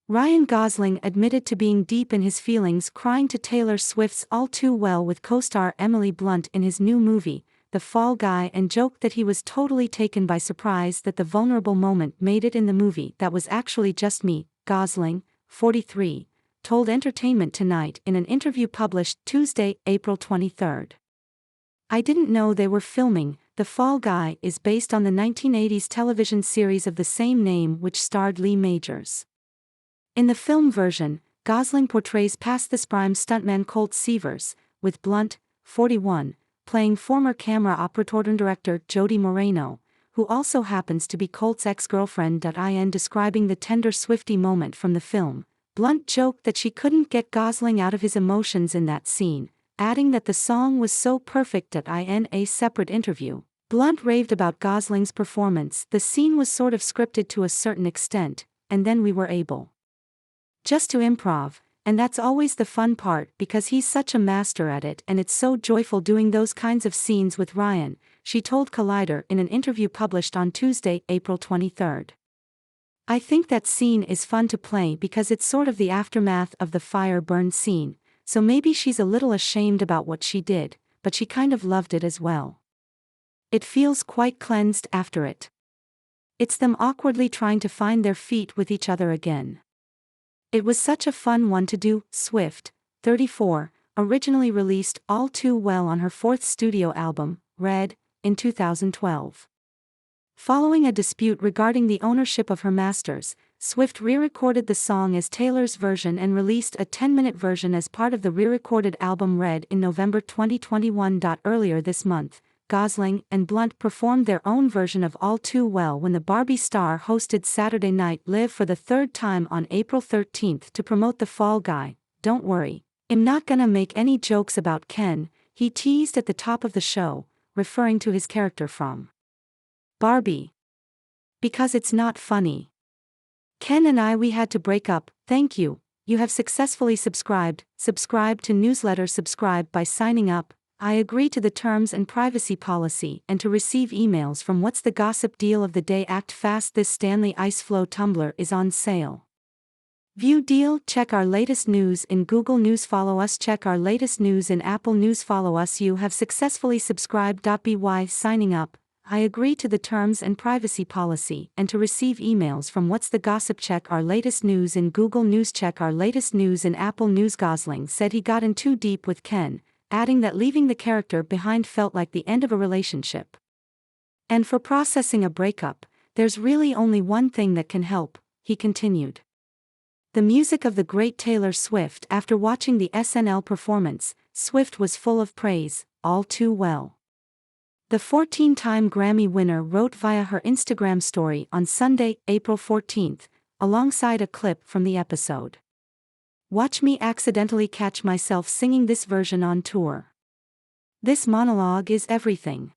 Ryan Gosling admitted to being deep in his feelings, crying to Taylor Swift's All Too Well with co-star Emily Blunt in his new movie, The Fall Guy, and joked that he was totally taken by surprise that the vulnerable moment made it in the movie. "That was actually just me," Gosling, 43, told Entertainment Tonight in an interview published Tuesday, April 23. "I didn't know they were filming." The Fall Guy is based on the 1980s television series of the same name, which starred Lee Majors. In the film version, Gosling portrays past this prime stuntman Colt Seavers, with Blunt, 41, playing former camera operator and director Jody Moreno, who also happens to be Colt's ex-girlfriend. In describing the tender Swiftie moment from the film, Blunt joked that she couldn't get Gosling out of his emotions in that scene, adding that the song was so perfect. In a separate interview, Blunt raved about Gosling's performance. "The scene was sort of scripted to a certain extent, and then we were able just to improv, and that's always the fun part because he's such a master at it, and it's so joyful doing those kinds of scenes with Ryan," she told Collider in an interview published on Tuesday, April 23. "I think that scene is fun to play because it's sort of the aftermath of the fire burn scene, so maybe she's a little ashamed about what she did, but she kind of loved it as well. It feels quite cleansed after it. It's them awkwardly trying to find their feet with each other again. It was such a fun one to do." Swift, 34, originally released All Too Well on her fourth studio album, Red, in 2012. Following a dispute regarding the ownership of her masters, Swift re-recorded the song as Taylor's version and released a 10-minute version as part of the re-recorded album Red in November 2021. Earlier this month, Gosling and Blunt performed their own version of All Too Well when the Barbie star hosted Saturday Night Live for the third time on April 13 to promote The Fall Guy. "Don't worry, I'm not gonna make any jokes about Ken," he teased at the top of the show, referring to his character from Barbie. "Because it's not funny. Ken and we had to break up. Thank you. You have successfully subscribed. Subscribe to newsletter. Subscribe by signing up. I agree to the terms and privacy policy and to receive emails from What's the Gossip Deal of the Day. Act fast. This Stanley Ice Flow tumbler is on sale. View deal. Check our latest news in Google News. Follow us. Check our latest news in Apple News. Follow us. You have successfully subscribed. By signing up, I agree to the terms and privacy policy and to receive emails from What's the Gossip. Check our latest news in Google News. Check our latest news in Apple News. Gosling said he got in too deep with Ken, adding that leaving the character behind felt like the end of a relationship. "And for processing a breakup, there's really only one thing that can help," he continued. The music of the great Taylor Swift. After watching the SNL performance, Swift was full of praise. All Too Well. The 14-time Grammy winner wrote via her Instagram story on Sunday, April 14, alongside a clip from the episode. "Watch me accidentally catch myself singing this version on tour. This monologue is everything.